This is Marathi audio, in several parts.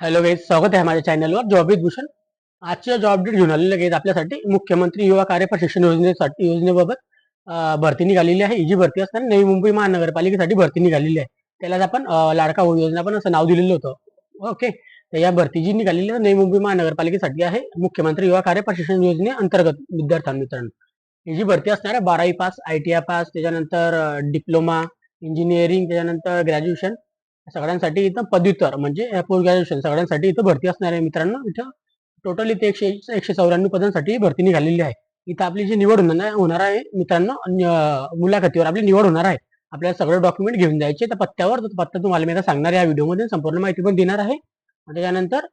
हॅलो गाईज, स्वागत आहे माझ्या चॅनलवर जॉब विथ भूषण. आजच्या जॉब अपडेट घेऊन आलेले गाईज आपल्यासाठी मुख्यमंत्री युवा कार्य प्रशिक्षण योजनेबाबत भरती निघालेली आहे. ही जी भरती असणार नवी मुंबई महानगरपालिकेसाठी भरती निघालेली आहे. त्यालाच आपण लाडका भाऊ योजना पण असं नाव दिलेलं होतं. ओके, तर या भरती जी निघालेली आहे नवी मुंबई महानगरपालिकेसाठी आहे मुख्यमंत्री युवा कार्य प्रशिक्षण योजनेअंतर्गत मित्रांनो. ही जी भरती असणार आहे 12वी पास, ITI पास, त्याच्यानंतर डिप्लोमा, इंजिनिअरिंग, त्याच्यानंतर ग्रॅज्युएशन सगळ्यांसाठी इथं पदव्युत्तर म्हणजे पोस्ट ग्रॅज्युएशन सगळ्यांसाठी इथं भरती असणार आहे मित्रांनो. इथं टोटल इथे 194 पदांसाठी भरती निघालेली आहे. इथं आपली जी निवड होणार आहे मित्रांनो, मुलाखतीवर आपली निवड होणार आहे. आपल्याला सगळे डॉक्युमेंट घेऊन जायचे त्या पत्त्यावर. पत्ता तुम्हाला मी आता सांगणार या व्हिडिओमध्ये, संपूर्ण माहिती पण देणार आहे. त्याच्यानंतर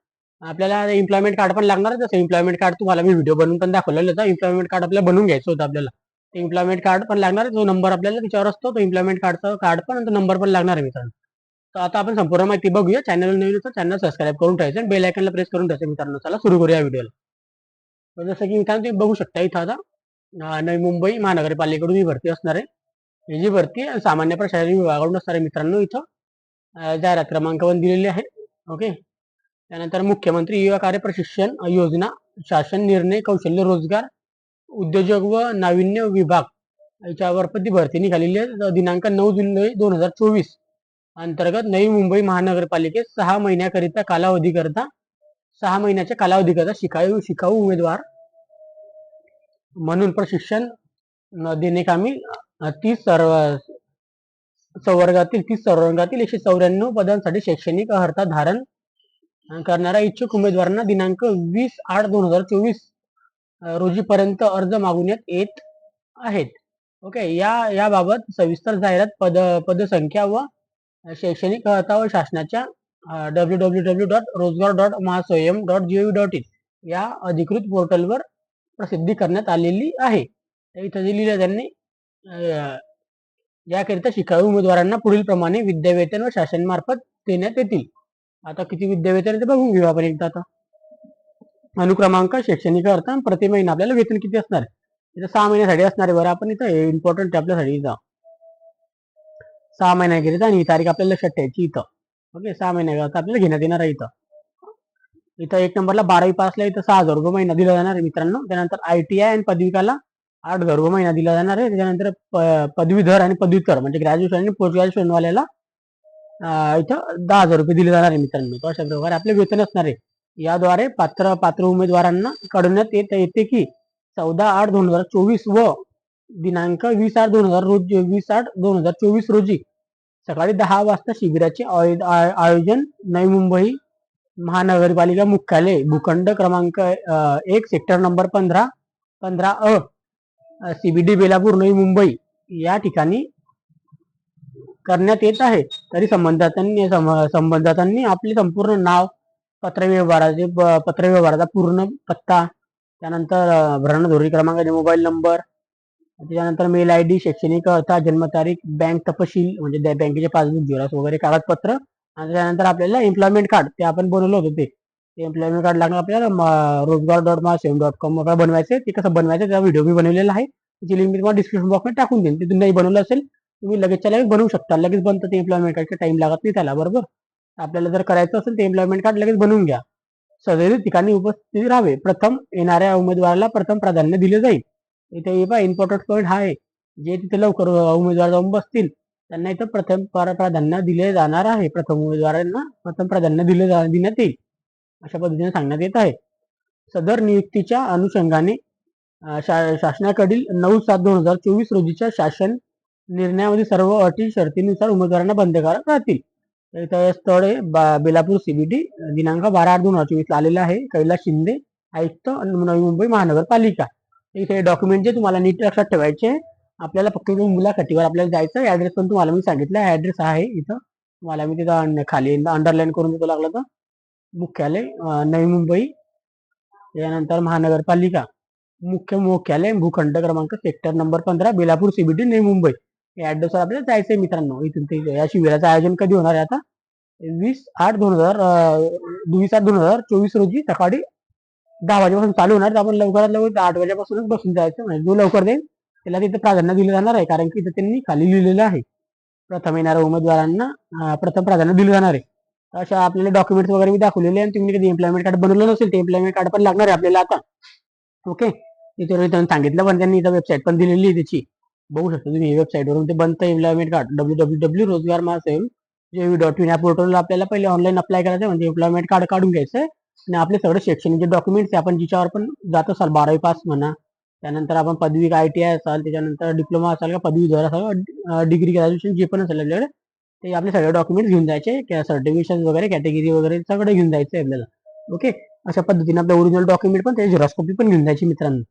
आपल्याला इम्प्लॉयमेंट कार्ड पण लागणार आहे. जसं इम्प्लॉयमेंट कार्ड तुम्हाला मी व्हिडिओ बनवून पण दाखवलेलं होतं. इम्प्लॉयमेंट कार्ड आपल्याला बनवून घ्यायचं होतं आपल्याला. ते इम्प्लॉयमेंट कार्ड पण लागणार आहे. जो नंबर आपल्याला त्याच्यावर असतो तो इम्प्लॉयमेंट कार्डचा कार्ड पण नंबर पण लागणार आहे मित्रांनो. तर आता आपण संपूर्ण माहिती बघूया. चॅनल नवीन तर चॅनल सबस्क्राईब करून ठेवायचं आणि बेल आयकनला प्रेस करून ठेवायचं मित्रांनो. चला सुरू करूया व्हिडिओला. तर जसं की मित्रांनो तुम्ही बघू शकता इथं आता नवी मुंबई महानगरपालिकेकडून ही भरती असणार आहे. ही जी भरती सामान्य प्रशासकीय विभागाकडून असणार आहे मित्रांनो. इथं जाहिरात क्रमांक पण दिलेले आहे. ओके, त्यानंतर मुख्यमंत्री युवा कार्य प्रशिक्षण योजना, शासन निर्णय, कौशल्य रोजगार, उद्योजक व नाविन्य विभाग याच्यावर ती भरती निघालेली आहे. दिनांक 9 जुलै 2024 अंतर्गत नवी मुंबई महानगरपालिकेत 6 महिन्याकरिता कालावधीकरता 6 महिन्याच्या कालावधीकरता शिकाऊ उमेदवार म्हणून प्रशिक्षण देणेकामी 30 संवर्गातील 194 पदांसाठी शैक्षणिक अर्हता धारण करणाऱ्या इच्छुक उमेदवारांना दिनांक 20/8/2024 रोजीपर्यंत अर्ज मागवण्यात येत आहेत. ओके, याबाबत सविस्तर जाहिरात पदसंख्या व शैक्षणिक अर्हता व शासनाच्या www.rozgar.mahaswayam.gov.in या अधिकृत पोर्टलवर प्रसिद्धी करण्यात आलेली आहे. इथं जे लिहिलं त्यांनी याकरिता शिकाऊ उमेदवारांना पुढील प्रमाणे विद्यावेतन व शासनामार्फत देण्यात येतील. आता किती विद्यावेतन ते बघून घेऊ आपण एकदा. आता अनुक्रमांक, शैक्षणिक अर्थ, प्रति महिना आपल्याला वेतन किती असणार आहे. इथं 6 महिन्यासाठी असणार आहे. बरं, आपण इथं इम्पॉर्टंट आपल्यासाठी इथं 6 महिन्याकरिता आणि ही तारीख आपल्याला लक्षात ठेवायची इथं. ओके, 6 महिन्याकरिता आपल्याला घेण्यात येणार आहे. इथं 1 नंबरला 12वी पासला इथं 6,000 रुपये महिना दिला जाणार आहे मित्रांनो. त्यानंतर ITI आणि पदविकाला 8,000 रुपये महिना दिला जाणार आहे. त्याच्यानंतर पदवीधर आणि पदव्युत्तर म्हणजे ग्रॅज्युएशन आणि पोस्ट ग्रॅज्युएशन वाल्याला इथं 10,000 रुपये दिले जाणार आहे मित्रांनो. तर अशा प्रकारे आपले वेतन असणार आहे. याद्वारे पात्र उमेदवारांना कळवण्यात येते की 14/8/2024 व दिनांक 20/8/2024 रोजी सकाळी 10 वाजता शिबिराचे आयोजन नवी मुंबई महानगरपालिका मुख्यालय भूखंड क्रमांक 1 sector number 15 CBD Belapur Navi Mumbai या ठिकाणी करण्यात येत आहे. तरी संबंधितांनी आपले संपूर्ण नाव, पत्रव्यवहाराचा पूर्ण पत्ता, त्यानंतर भरणधोरण क्रमांक, मोबाईल नंबर, त्याच्यानंतर मेल ID, शैक्षणिक अर्हता, जन्मतारीख, बँक तपशील म्हणजे बँकेचे पासबुक, झेरॉक्स वगैरे कागदपत्र, आणि त्यानंतर आपल्याला एम्प्लॉयमेंट कार्ड ते आपण बनवलं होतं ते एम्प्लॉयमेंट कार्ड लागणार आपल्याला. rozgar.mahaswayam.com वर बनवायचे. ते कसं बनवायचं त्याचा व्हिडिओ मी बनवलेला आहे. त्याची लिंक मी तुम्हाला डिस्क्रिप्शन बॉक्समध्ये टाकून देईन. ते तुम्ही बनवलं असेल तुम्ही लगेचच्या लगेच बनवू शकता. लगेच बनतं ते एम्प्लॉयमेंट कार्डचा टाइम लागत नाही त्याला. बरोबर, आपल्याला जर करायचं असेल ते एम्प्लॉयमेंट कार्ड लगेच बनवून घ्या. सदरील ठिकाणी उपस्थित राहावे. प्रथम येणाऱ्या उमेदवाराला प्रथम प्राधान्य दिले जाईल. इथे इम्पॉर्टंट पॉईंट हा आहे, जे तिथे लवकर उमेदवार जाऊन बसतील त्यांना इथं प्रथम प्राधान्य दिले जाणार आहे. प्रथम उमेदवारांना प्रथम प्राधान्य देण्यात येईल अशा पद्धतीने सांगण्यात येत आहे. सदर नियुक्तीच्या अनुषंगाने शासनाकडील 9/7/2024 रोजीच्या शासन निर्णयामध्ये सर्व अटी शर्तीनुसार उमेदवारांना बंधनकारक राहतील. स्थळ बेलापूर CBD, दिनांक 12/8/2024 आलेला आहे. कैलास शिंदे, आयुक्त, नवी मुंबई महानगरपालिका. इथे डॉक्युमेंट जे तुम्हाला नीट लक्षात ठेवायचे. आपल्याला फक्त मुलाखतीवर आपल्याला जायचं. ऍड्रेस पण तुम्हाला मी सांगितलं, ऍड्रेस आहे इथं. तुम्हाला मी तिथं खाली अंडरलाईन करून देतो लागलं तर. मुख्यालय नवी मुंबई, त्यानंतर महानगरपालिका मुख्यालय भूखंड क्रमांक sector number 15 Belapur CBD Navi Mumbai या ऍड्रेसवर आपल्याला जायचंय मित्रांनो. इथून ते या शिबिराचं आयोजन कधी होणार आहे आता 20/8/2024 रोजी सकाळी 10 वाजेपासून चालू होणार. तर आपण लवकरात लवकर 8 वाजेपासूनच बसून जायचं. म्हणजे जो लवकर देईल त्याला तिथे प्राधान्य दिलं जाणार आहे. कारण की त्यांनी खाली लिहिलेलं आहे प्रथम येणाऱ्या उमेदवारांना प्रथम प्राधान्य दिलं जाणार आहे. तर अशा आपल्याला डॉक्युमेंट्स वगैरे मी दाखवलेले आणि तुम्ही कधी एम्प्लॉयमेंट कार्ड बनवलं नसेल ते एम्प्लॉयमेंट कार्ड पण लागणार आहे आपल्याला आता. ओके, तिथे त्यांनी सांगितलं पण त्यांनी इथं वेबसाईट पण दिलेली आहे त्याची. बघू शकता तुम्ही वेबसाईटवरून ते बनतं एम्प्लॉयमेंट कार्ड www.रोजगार महासेव JV.in या पोर्टलला आपल्याला पहिले ऑनलाईन अप्लाय करायचं म्हणजे एम्प्लॉयमेंट कार्ड काढून घ्यायचं आणि आपले सगळे शैक्षणिक जे डॉक्युमेंट्स आहे आपण जिच्यावर पण जात असाल 12वी पास म्हणा, त्यानंतर आपण पदवी ITI असाल, त्याच्यानंतर डिप्लोमा असाल का पदवीधर असाल, डिग्री ग्रॅज्युएशन जे पण असेल आपल्याकडे ते आपले सगळे डॉक्युमेंट्स घेऊन जायचे, सर्टिफिकेशन वगैरे कॅटेगरी वगैरे सगळं घेऊन जायचं आपल्याला. ओके, अशा पद्धतीने आपलं ओरिजिनल डॉक्युमेंट पण त्याची झेरॉक्स कॉपी पण घेऊन जायची मित्रांनो.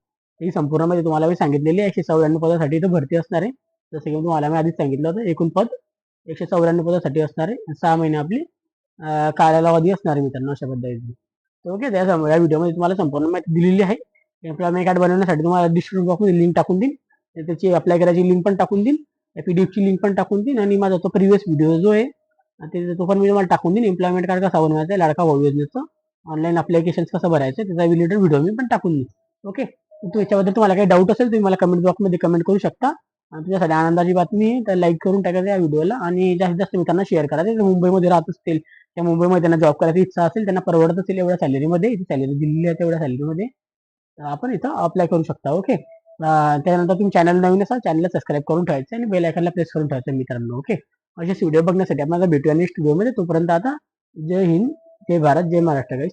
ही संपूर्ण म्हणजे तुम्हाला मी सांगितलेली आहे 194 पदासाठी इथं भरती असणार आहे. जसं की तुम्हाला मी आधीच सांगितलं होतं एकूण पद 194 पदासाठी असणार आहे. 6 महिने आपली कालावधी असणार आहे मित्रांनो अशा पद्धतीने. ओके, त्या या व्हिडिओमध्ये तुम्हाला संपूर्ण माहिती दिलेली आहे. एम्प्लॉयमेंट कार्ड बनवण्यासाठी तुम्हाला डिस्क्रिप्शन बॉक्समध्ये लिंक टाकून देईन, त्याची अप्लाय करायची लिंक पण टाकून देईन, PDF ची लिंक पण टाकून देईन आणि माझा तो प्रिव्हियस व्हिडिओ जो आहे तो पण मी तुम्हाला टाकून देईन. एम्प्लॉयमेंट कार्ड कसा बनवायचा आहे, लाडका भाऊ योजनेचं ऑनलाईन अप्लिकेशन कसं भरायचं त्याचा रिलेटेड व्हिडिओ मी पण टाकून देईन. ओके, तर याच्याबद्दल तुम्हाला काही डाऊट असेल तुम्ही मला कमेंट बॉक्समध्ये कमेंट करू शकता. आणि तुझ्यासाठी आनंदाची बातमी आहे तर लाईक करून टाकायचं या व्हिडिओला आणि जास्तीत जास्त मित्रांना शेअर करायचं. जे मुंबईमध्ये राहत असतील त्या मुंबईमध्ये त्यांना जॉब करायची इच्छा असेल, त्यांना परवडत असेल एवढ्या सॅलरीमध्ये, सॅलरी दिलेली आहे तेवढ्या सॅलरीमध्ये आपण इथं अप्लाय करू शकता. ओके, त्यानंतर तुम्ही चॅनल नवीन असाल चॅनलला सबस्क्राईब करून ठेवायचं आणि बेल आयकॉनला प्रेस करून ठेवायचं मित्रांनो. ओके, असेच व्हिडिओ बघण्यासाठी आपल्याला भेटूया नेक्स्ट व्हिडिओमध्ये. तोपर्यंत आता जय हिंद, जय भारत, जय महाराष्ट्र.